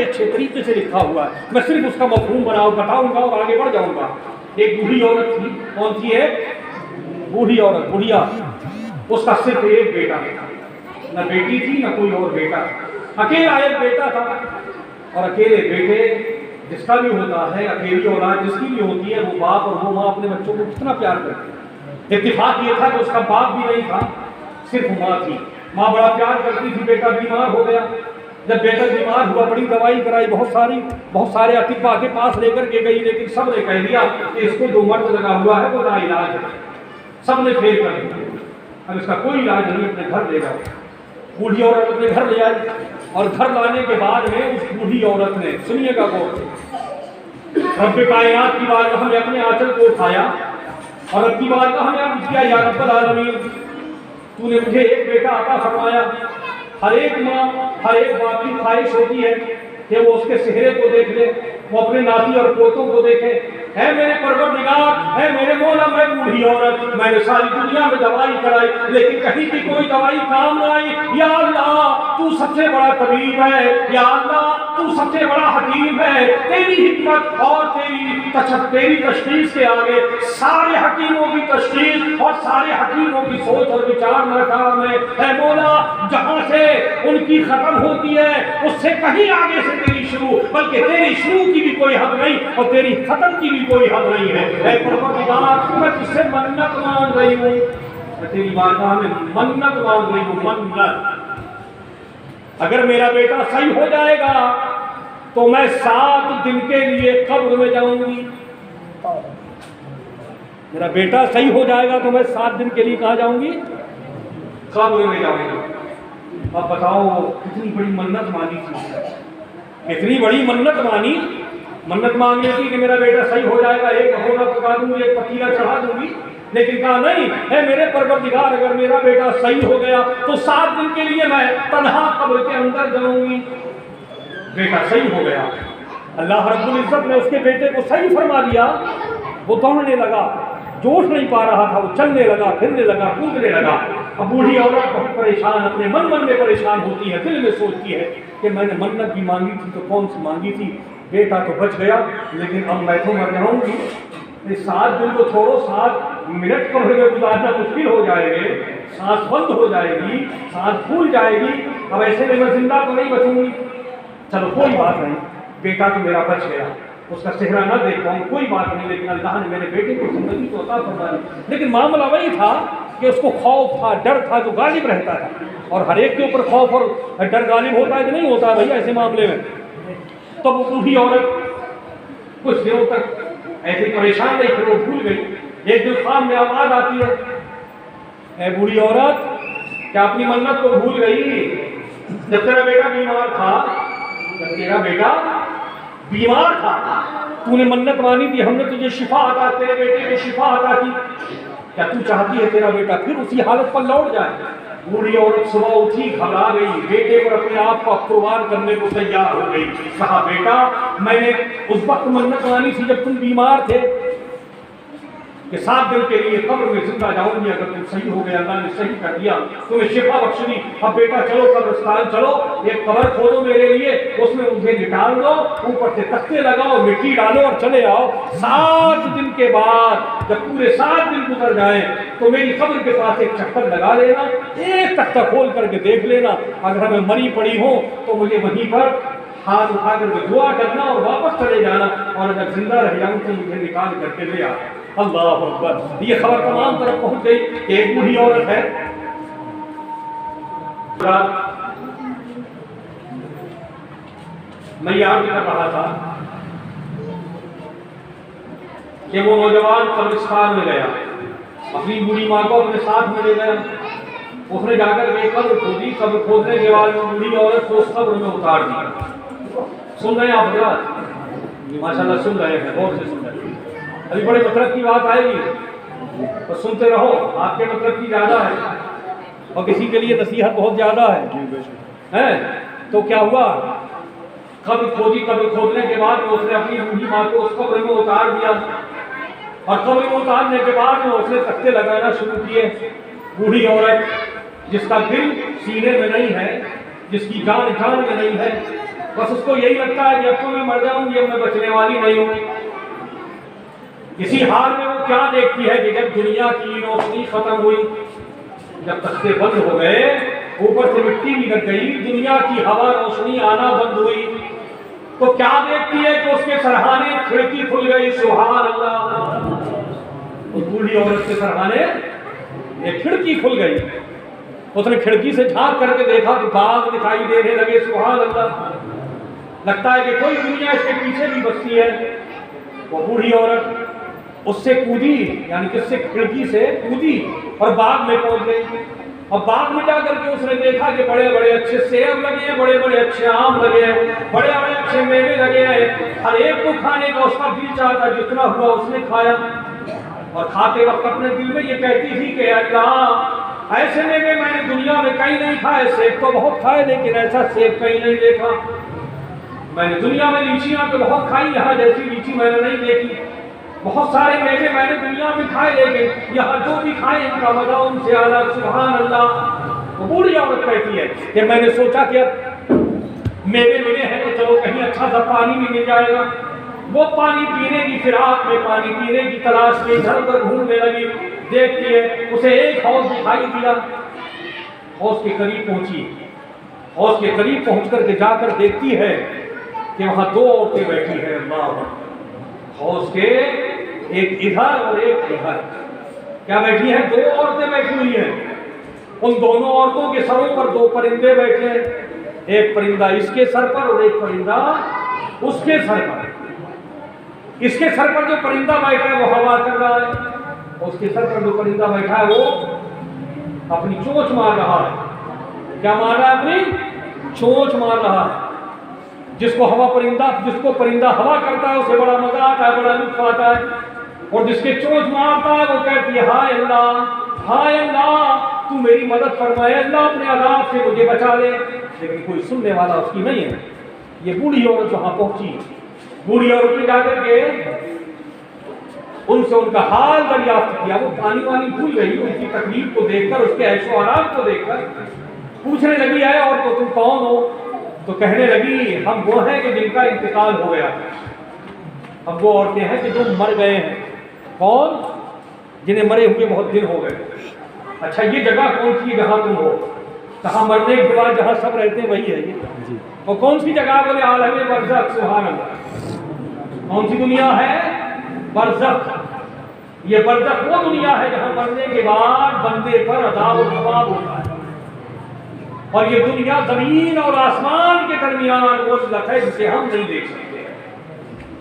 اچھے طریقے سے لکھا ہوا ہے، میں صرف اس کا مفہوم بتاؤں گا اور آگے بڑھ جاؤں گا۔ ایک بوڑھی عورت تھی، کون سی ہے؟ بوڑھی عورت، بوڑھیا، اس کا صرف ایک بیٹا تھا، نہ بیٹی تھی نہ کوئی اور بیٹا، اکیلا ایک بیٹا تھا۔ اور اکیلے بیٹے جس کا بھی ہوتا ہے، اکیلی اولاد جس کی بھی ہوتی ہے، وہ باپ اور وہ ماں اپنے بچوں کو کتنا پیار کرتے ہیں۔ اتفاق یہ تھا کہ اس کا باپ بھی نہیں تھا، صرف ماں تھی۔ ماں بڑا پیار کرتی تھی، بیٹا بیمار ہو گیا، جب بیٹا بیمار ہوا بڑی دوائی کرائی، بہت سارے اطباء کے پاس لے کر کے گئی، لیکن سب نے کہہ دیا کہ اس کو جو مرض لگا ہوا ہے وہ لا علاج ہے، سب نے فیل کر دیا، اب اس کا کوئی علاج نہیں، اپنے گھر لے جاؤ۔ بوڑھی عورت اپنے گھر لے آئی، اور گھر لانے کے بعد میں اس بوڑھی عورت نے، سنیے گا غور سے، رب کائنات کی بارگاہ میں اپنے آنچل کو اٹھایا اور رب کی بارگاہ میں عرض کیا، یا رب العالمین، تو نے مجھے ایک بیٹا عطا فرمایا۔ ہر ایک ماں، ہر ایک باپ کی خواہش ہوتی ہے کہ وہ اس کے چہرے کو دیکھ لے، وہ اپنے ناتی اور پوتوں کو دیکھے۔ اے میرے پروردگار، اے میرے مولا، میں بوڑھی عورت، میں نے ساری دنیا میں دوائی کرائی لیکن کہیں بھی کوئی دوائی کام نہ آئی۔ یا اللہ، تو سب سے بڑا طبیب ہے، یا اللہ تو سب سے بڑا حکیم ہے، تیری حکمت اور تیری تشخیص کے آگے سارے حکیموں کی تشخیص اور سارے حکیموں کی سوچ اور وچار ناکام ہے۔ اے مولا، جہاں سے ان کی ختم ہوتی ہے اس سے کہیں آگے سے تیری شروع، بلکہ تیری شروع کی بھی کوئی حد نہیں اور تیری ختم کی بھی کوئی حد نہیں ہے۔ اے پروردگار، میں تجھ سے منت مانگ رہی ہوں، میں تیری بارگاہ میں منت مانگ رہی ہوں، منت، اگر میرا بیٹا صحیح ہو جائے گا تو میں 7 دن کے لیے قبر میں جاؤں گی۔ میرا بیٹا صحیح ہو جائے گا تو میں 7 دن کے لیے کہاں جاؤں گی؟ قبر میں جاؤں گی۔ اب بتاؤ کتنی بڑی منت مانی تھی، اتنی بڑی منت مانی، منت مانگنے کی کہ میرا بیٹا صحیح ہو جائے گا، ایک بھگونا پکا دوں گی، ایک پتیلا چڑھا دوں گی، لیکن کہا نہیں، اے میرے پروردگار، اگر میرا بیٹا صحیح ہو گیا تو 7 دن کے لیے میں تنہا قبر کے اندر جاؤں گی۔ بیٹا صحیح ہو گیا، اللہ رب العزت نے اس کے بیٹے کو صحیح فرما دیا، وہ دوڑنے لگا، جوش نہیں پا رہا تھا، وہ چلنے لگا، پھرنے لگا، کودنے لگا۔ اب بوڑھی عورت بہت پریشان، اپنے من میں پریشان ہوتی ہے، دل میں سوچتی ہے کہ میں نے منت بھی مانگی تھی تو کون سی مانگی تھی، بیٹا تو بچ گیا لیکن اب میں تو مر جاؤں گی۔ 7 دن تو چھوڑو، 7 منٹ قبر میں گزارنا مشکل ہو جائے گے، سانس بند ہو جائے گی، سانس پھول جائے گی، اب ایسے میں زندہ تو نہیں بچوں گی۔ چلو کوئی بات نہیں، بیٹا تو میرا بچ گیا، اس کا چہرہ نہ دیکھ پاؤں کوئی بات نہیں، لیکن اللہ نے میرے بیٹے کو زندگی تو عطا فرما دی۔ لیکن معاملہ وہی تھا کہ اس کو خوف تھا، ڈر تھا جو غالب رہتا تھا، اور ہر ایک کے اوپر خوف اور ڈر غالب ہوتا ہے کہ نہیں ہوتا بھائی ایسے معاملے میں۔ تو وہ بوڑھی عورت کچھ دنوں تک ایسے پریشان رہی، پھر وہ بھول گئی۔ ایک دن خواب میں آواز آتی ہے، اے بوڑھی عورت، کیا اپنی منت کو بھول گئی؟ جب تیرا بیٹا بیمار تھا تو نے منت مانی تھی، ہم نے تجھے شفا عطا، تیرے بیٹے کو شفا عطا کی، کیا تو چاہتی ہے تیرا بیٹا پھر اسی حالت پر لوٹ جائے؟ بوڑھی عورت صبح اٹھی، گھبرا گئی، بیٹے پر اپنے آپ کو قربان کرنے کو تیار ہو گئی۔ کہا بیٹا، میں نے اس وقت منت مانی تھی جب تم بیمار تھے کہ 7 دن کے لیے قبر میں زندہ جاؤں گی، اگر تم صحیح ہو گئے، اللہ نے صحیح کر دیا، تمہیں شفا بخش دی، اب بیٹا چلو قبرستان چلو، ایک قبر کھودو میرے لیے، اس میں مجھے نکال دو، اوپر سے تختے لگاؤ، مٹی ڈالو اور چلے آؤ۔ 7 دن کے بعد جب پورے 7 دن گزر جائیں تو میری قبر کے پاس ایک چکر لگا لینا، ایک تختہ کھول کر کے دیکھ لینا، اگر میں مری پڑی ہوں تو مجھے وہیں پر ہاتھ اٹھا کر کے دعا کرنا اور واپس چلے جانا، اور اگر زندہ رہ جاؤں تو مجھے نکال کر کے لے آنا۔ اللہ اکبر، یہ خبر تمام طرف پہنچ گئی کہ ایک بوڑھی عورت ہے، میں یاد کر رہا تھا کہ وہ نوجوان قبرستان میں گیا، اپنی بوڑھی ماں کو اپنے ساتھ میں لے گیا، اس نے جا کر کے قبر کھودی، قبر کھودنے کے بعد بوڑھی عورت کو اس قبر میں اتار دیا۔ سن رہے ہیں آپ حضرات؟ ماشاءاللہ سن رہے ہیں، غور سے سن رہے ہیں، ابھی بڑے مطلب کی بات آئے گی تو سنتے رہو، آپ کے مطلب کی زیادہ ہے اور کسی کے لیے نصیحت بہت زیادہ ہے۔ تو کیا ہوا، قبر کھودی، قبر کھودنے کے بعد اس نے اپنی بوڑھی ماں کو اس قبر میں اتار دیا، اور قبر میں اتارنے کے بعد اس نے تختے لگانا شروع کیے۔ بوڑھی عورت جس کا دل سینے میں نہیں ہے، جس کی جان میں نہیں ہے، بس اس کو یہی لگتا ہے کہ اب تو میں مر جاؤں گی، اب میں بچنے والی نہیں ہوں۔ اسی حال میں وہ کیا دیکھتی ہے کہ جب دنیا کی روشنی ختم ہوئی، جب تختے بند ہو گئے، اوپر سے مٹی بھی لگ گئی، دنیا کی ہوا روشنی آنا بند ہوئی، تو کیا دیکھتی ہے کہ اس کے سرہانے کھڑکی کھل گئی۔ سبحان اللہ! اس بوڑھی عورت کے سرہانے ایک کھڑکی کھل گئی، اس نے کھڑکی سے جھانک کر کے دیکھا کہ باغ دکھائی دینے لگے۔ سبحان اللہ! لگتا ہے کہ کوئی دنیا اس کے پیچھے بھی بستی ہے۔ وہ بوڑھی عورت اس سے کودی، یعنی کہ اس سے کھڑکی سے کودی اور باغ میں پہنچ گئی۔ اور باغ میں جا کر کے اس نے دیکھا کہ بڑے بڑے اچھے سیب لگے ہیں، بڑے بڑے اچھے آم لگے ہیں، بڑے بڑے اچھے میوے لگے ہیں۔ ہر ایک کو کھانے کا اس کا دل چاہتا، جتنا ہوا اس نے کھایا، اور کھاتے وقت اپنے دل میں یہ کہتی تھی کہ اللہ، ایسے میوے میں نے دنیا میں کہیں نہیں کھائے، سیب تو بہت کھائے لیکن ایسا سیب کہیں نہیں دیکھا۔ میں نے دنیا میں لیچیاں تو بہت کھائی، یہاں جیسی لیچی میں نے نہیں دیکھی۔ بہت سارے میوے میں نے دنیا میں کھائے لیکن یہاں جو بھی کھائے ان کا مزہ ان سے الگ۔ سبحان اللہ! وہ بوڑھی عورت کہتی ہے کہ میں نے سوچا کہ اب میوے ملے ہیں تو چلو کہیں اچھا سا پانی بھی مل جائے گا۔ وہ پانی پینے کی فراق میں، پانی پینے کی تلاش میں ادھر ادھر ڈھونڈنے لگی۔ دیکھتی ہے اسے ایک حوض دکھائی دیا، حوض کے قریب پہنچی، حوض کے قریب پہنچ کر کے جا کر دیکھتی ہے کہ وہاں دو عورتیں بیٹھی ہیں۔ اللہ! حوض کے ایک ادھر اور ایک ادھر کیا بیٹھی ہیں؟ دو عورتیں بیٹھی ہوئی ہیں۔ ان دونوں عورتوں کے سروں پر دو پرندے بیٹھے ہیں، ایک پرندہ اس کے سر پر اور ایک پرندہ اس کے سر پر۔ اس کے سر پر جو پرندہ بیٹھا ہے وہ ہوا کر رہا ہے، اس کے سر پر جو پرندہ بیٹھا ہے وہ اپنی چونچ مار رہا ہے۔ کیا مار رہا ہے؟ اپنی چونچ مار رہا ہے۔ جس کو پرندہ ہوا کرتا ہے اسے بڑا مزہ آتا ہے، بڑا لطف آتا ہے، اور جس کے چونچ مارتا ہے وہ کہتی ہے ہائے اللہ، ہائے اللہ، تو میری مدد فرمائے، اللہ اپنے عذاب سے مجھے بچا لے۔ لیکن کوئی سننے والا اس کی نہیں ہے۔ یہ بوڑھی عورت وہاں پہنچی، بوڑھی عورت نے جا کر کے ان سے ان کا حال دریافت کیا۔ وہ پانی وانی بھول گئی، ان کی تکلیف کو دیکھ کر، اس کے عیش و آرام کو دیکھ کر پوچھنے لگی ہے اور تو تم کون ہو؟ تو کہنے لگی ہم وہ ہیں کہ جن کا انتقال ہو گیا، ہم وہ عورتیں ہیں کہ جو مر گئے ہیں۔ کون؟ جنہیں مرے ہوئے بہت دن ہو گئے۔ اچھا یہ جگہ کون سی جہاں تم ہو؟ کہاں مرنے کے بعد جہاں سب رہتے ہیں وہی ہے یہ۔ اور کون سی جگہ؟ بولے عالم برزخ۔ سبحان اللہ! کون سی دنیا ہے؟ برزخ۔ یہ برزخ وہ دنیا ہے جہاں مرنے کے بعد بندے پر عذاب و ثواب ہوتا ہے، اور یہ دنیا زمین اور آسمان کے درمیان وہ ذات ہے جسے ہم نہیں دیکھ سکتے،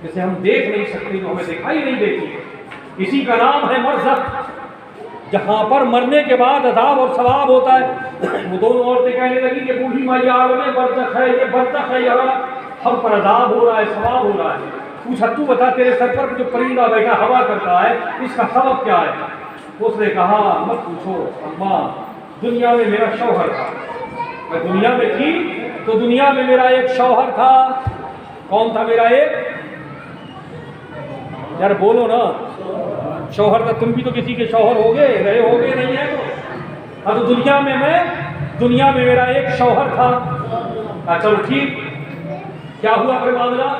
جسے ہم دیکھ نہیں سکتے، جو ہمیں دکھائی نہیں دیتی۔ اسی کا نام ہے برزخ، جہاں پر مرنے کے بعد عذاب اور ثواب ہوتا ہے۔ وہ دونوں عورتیں کہنے لگی کہ بوڑھی ماں، یہ عالم برزخ ہے، یہ برزخ ہے، یہاں ہم پر عذاب ہو رہا ہے، ثواب ہو رہا ہے۔ پوچھا تو بتا، تیرے سر پر جو پرندہ بیٹھا ہوا کرتا ہے اس کا سبب کیا ہے؟ اس نے کہا مت پوچھو اماں، دنیا میں میرا شوہر تھا، میں دنیا میں تھی تو دنیا میں میرا ایک شوہر تھا۔ کون تھا میرا ایک؟ یار بولو نا، شوہر تھا۔ تم بھی تو کسی کے شوہر ہوگے، رہے ہوگے، نہیں ہے تو؟ اب دنیا میں میرا ایک شوہر تھا۔ چلو ٹھیک، کیا ہوا پھر معاملہ؟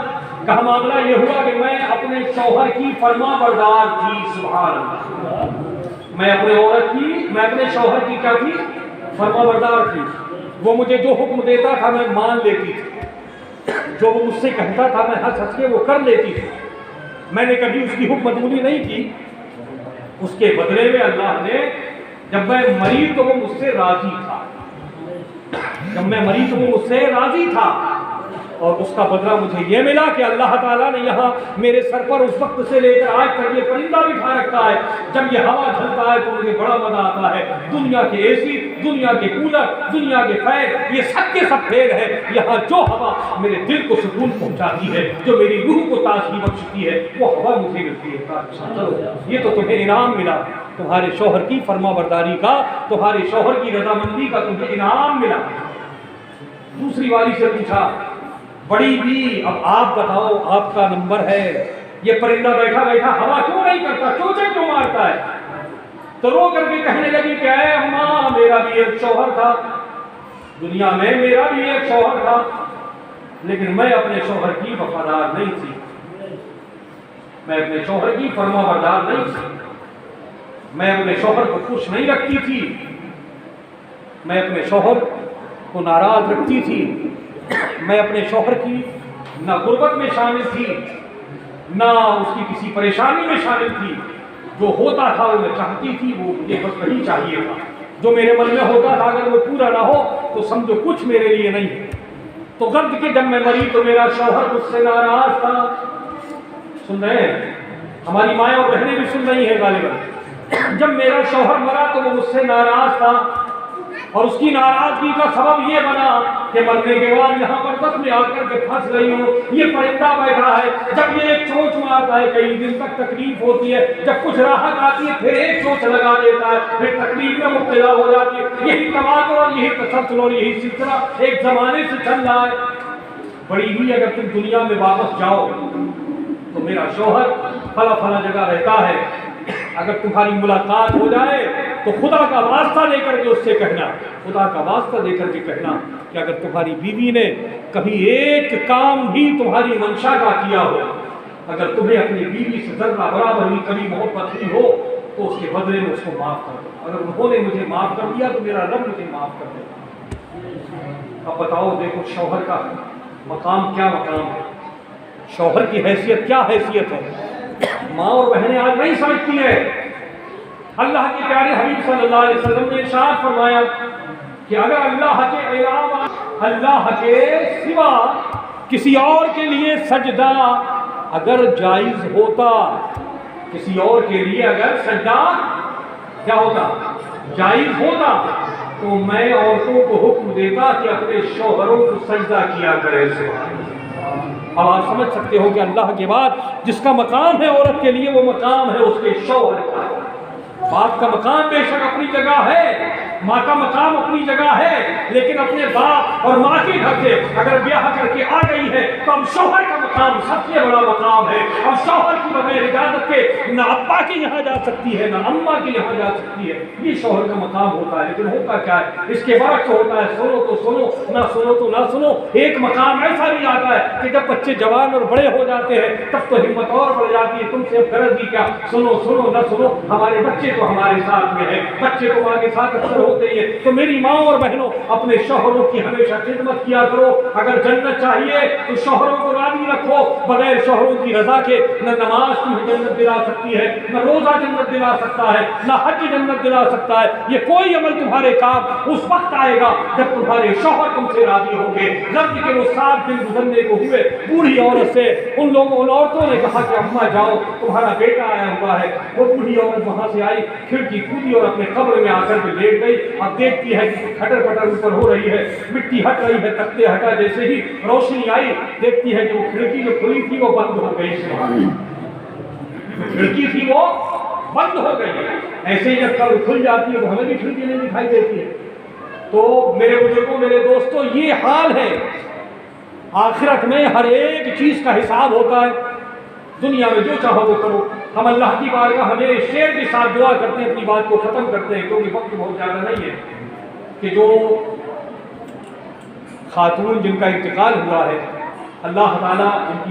کہا معاملہ یہ ہوا کہ میں اپنے شوہر کی فرما بردار تھی۔ سبحان اللہ! میں اپنے شوہر کی کیا تھی؟ فرما بردار تھی۔ وہ مجھے جو حکم دیتا تھا میں مان لیتی تھی، جو وہ مجھ سے کہتا تھا میں ہنس ہنس کے وہ کر لیتی تھی، میں نے کبھی اس کی حکم بدلی نہیں کی۔ اس کے بدلے میں اللہ نے، جب میں مری تو وہ مجھ سے راضی تھا، جب میں مری تو وہ مجھ سے راضی تھا، اور اس کا بدلہ مجھے یہ ملا کہ اللہ تعالیٰ نے یہاں میرے سر پر اس وقت سے لے کر آج تک یہ پرندہ بٹھا رکھا ہے۔ جب یہ ہوا چلتا ہے تو مجھے بڑا مزہ آتا ہے۔ دنیا کے اے سی، دنیا کے کولر، دنیا کے فین، یہ سب کے سب فیل ہے۔ یہاں جو ہوا میرے دل کو سکون پہنچاتی ہے، جو میری روح کو تازگی بخشتی ہے، وہ ہوا مجھے ملتی ہے۔ چلو یہ تو تمہیں انعام ملا، تمہارے شوہر کی فرما برداری کا، تمہارے شوہر کی رضامندی کا تمہیں انعام ملا۔ دوسری والی سے پوچھا بڑی بھی، اب آپ بتاؤ، آپ کا نمبر ہے، یہ پرندہ بیٹھا بیٹھا ہوا کیوں نہیں کرتا، چوچے کیوں مارتا ہے؟ تو رو کر کے کہنے لگی کہ اے اماں، میرا بھی ایک شوہر تھا، دنیا میں میرا بھی ایک شوہر تھا، لیکن میں اپنے شوہر کی وفادار نہیں تھی، میں اپنے شوہر کی فرما بردار نہیں تھی، میں اپنے شوہر کو خوش نہیں رکھتی تھی، میں اپنے شوہر کو ناراض رکھتی تھی، میں اپنے شوہر کی نہ غربت میں شامل تھی نہ اس کی کسی پریشانی میں شامل تھی۔ جو ہوتا تھا وہ میں چاہتی تھی، وہ مجھے بس وہی چاہیے تھا۔ جو میرے من میں ہوتا تھا اگر وہ پورا نہ ہو تو سمجھو کچھ میرے لیے نہیں ہے۔ تو غرض کہ جب میں مری تو میرا شوہر مجھ سے ناراض تھا۔ سن رہے ہیں؟ ہماری مائیں اور بہنیں بھی سن رہی ہیں غالباً۔ جب میرا شوہر مرا تو وہ مجھ سے ناراض تھا، اور اس کی ناراضگی کا سبب یہ بنا کہ مرنے کے بعد یہاں پر بس میں آ کر کے پھنس گئی ہوں۔ یہ پرندہ بیٹھا ہے، جب یہ ایک چونچ مارتا ہے کئی دن تک تکلیف ہوتی ہے، جب کچھ راحت آتی ہے پھر ایک چونچ لگا دیتا ہے، پھر تکلیف میں مبتلا ہو جاتی ہے۔ یہی تماشا اور یہی تسلسل اور یہی سلسلہ ایک زمانے سے چل رہا ہے۔ بڑی ہوئی اگر تم دنیا میں واپس جاؤ تو میرا شوہر فلاں فلاں جگہ رہتا ہے، اگر تمہاری ملاقات ہو جائے تو خدا کا واسطہ دے کر کے اس سے کہنا، خدا کا واسطہ دے کر کے کہنا کہ اگر تمہاری بیوی نے کبھی ایک کام بھی تمہاری منشا کا کیا ہو، اگر تمہیں اپنی بیوی سے ذرہ برابر بھی کبھی محبت ہوئی ہو تو اس کے بدلے میں اس کو معاف کر دو۔ اگر انہوں نے مجھے معاف کر دیا تو میرا رب مجھے معاف کر دے گا۔ اب بتاؤ، دیکھو شوہر کا مقام کیا مقام ہے، شوہر کی حیثیت کیا حیثیت ہے۔ ماں اور بہنیں آج نہیں سمجھتی ہیں۔ اللہ کے پیارے حبیب صلی اللہ علیہ وسلم نے ارشاد فرمایا کہ اگر اللہ کے علاوہ، اللہ کے سوا کسی اور کے لیے سجدہ اگر جائز ہوتا، کسی اور کے لیے اگر سجدہ کیا ہوتا، جائز ہوتا، تو میں عورتوں کو حکم دیتا کہ اپنے شوہروں کو سجدہ کیا کرے۔ اب آپ سمجھ سکتے ہو کہ اللہ کے بعد جس کا مقام ہے عورت کے لیے وہ مقام ہے اس کے شوہر کا۔ باپ کا مقام بے شک اپنی جگہ ہے، ماں کا مقام اپنی جگہ ہے، لیکن اپنے باپ اور ماں کے گھر سے اگر بیاہ کر کے آ گئی ہے تو اب شوہر کا مقام سب سے بڑا مقام ہے۔ اب شوہر کی بغیر اجازت کے نہ ابا کے یہاں جا سکتی ہے نہ اماں کے یہاں جا سکتی ہے، یہ شوہر کا مقام ہوتا ہے۔ لیکن ہوتا کیا ہے، اس کے برعکس ہوتا ہے، سنو تو سنو، نہ سنو تو نہ سنو۔ ایک مقام ایسا بھی آتا ہے کہ جب بچے جوان اور بڑے ہو جاتے ہیں تب تو ہمت اور بڑھ جاتی ہے، تم سے اب غرض بھی کیا، سنو سنو نہ سنو، ہمارے بچے تو ہمارے ساتھ میں ہے، بچے تو ماں کے ساتھ اکثر ہوتے ہی ہیں۔ تو میری ماں اور بہنوں، اپنے شوہروں کی ہمیشہ خدمت کیا کرو۔ اگر جنت چاہیے تو شوہروں کو راضی رکھو، بغیر شوہروں کی رضا کے نہ نماز تمہیں جنت دلا سکتی ہے، نہ روزہ جنت دلا سکتا ہے، نہ حج جنت دلا سکتا ہے۔ یہ کوئی عمل تمہارے کام اس وقت آئے گا جب تمہارے شوہر تم سے راضی ہوں گے۔ جب کہ وہ 7 دن گزرنے کو ہوئے، بوڑھی عورت سے ان عورتوں نے کہا کہ اماں جاؤ، تمہارا بیٹا آیا ہوا ہے۔ وہ بوڑھی عورت وہاں سے آئی، کھڑکی کھودی اور اپنے قبر میں آ کر کے لیٹ گئی۔ اب دیکھتی ہے کہ کھٹر پٹر اوپر ہو رہی ہے، مٹی ہٹ رہی ہے، تختے ہٹا، جیسے ہی روشنی آئی دیکھتی ہے کہ وہ کھڑکی جو کھلی تھی وہ بند ہو گئی، کھڑکی تھی وہ بند ہو گئی۔ ایسے ہی جب کل کھل جاتی ہے تو ہمیں بھی کھڑکی نہیں دکھائی دیتی ہے۔ تو میرے بزرگوں، میرے دوستوں، یہ حال ہے۔ آخرت میں ہر ایک چیز کا حساب ہوتا ہے، دنیا میں جو چاہو وہ کرو۔ ہم اللہ کی بارگاہ میں شعر کے ساتھ دعا کرتے ہیں، اپنی بات کو ختم کرتے ہیں کیونکہ وقت بہت زیادہ نہیں ہے، کہ جو خاتون جن کا انتقال ہوا ہے اللہ تعالیٰ ان کی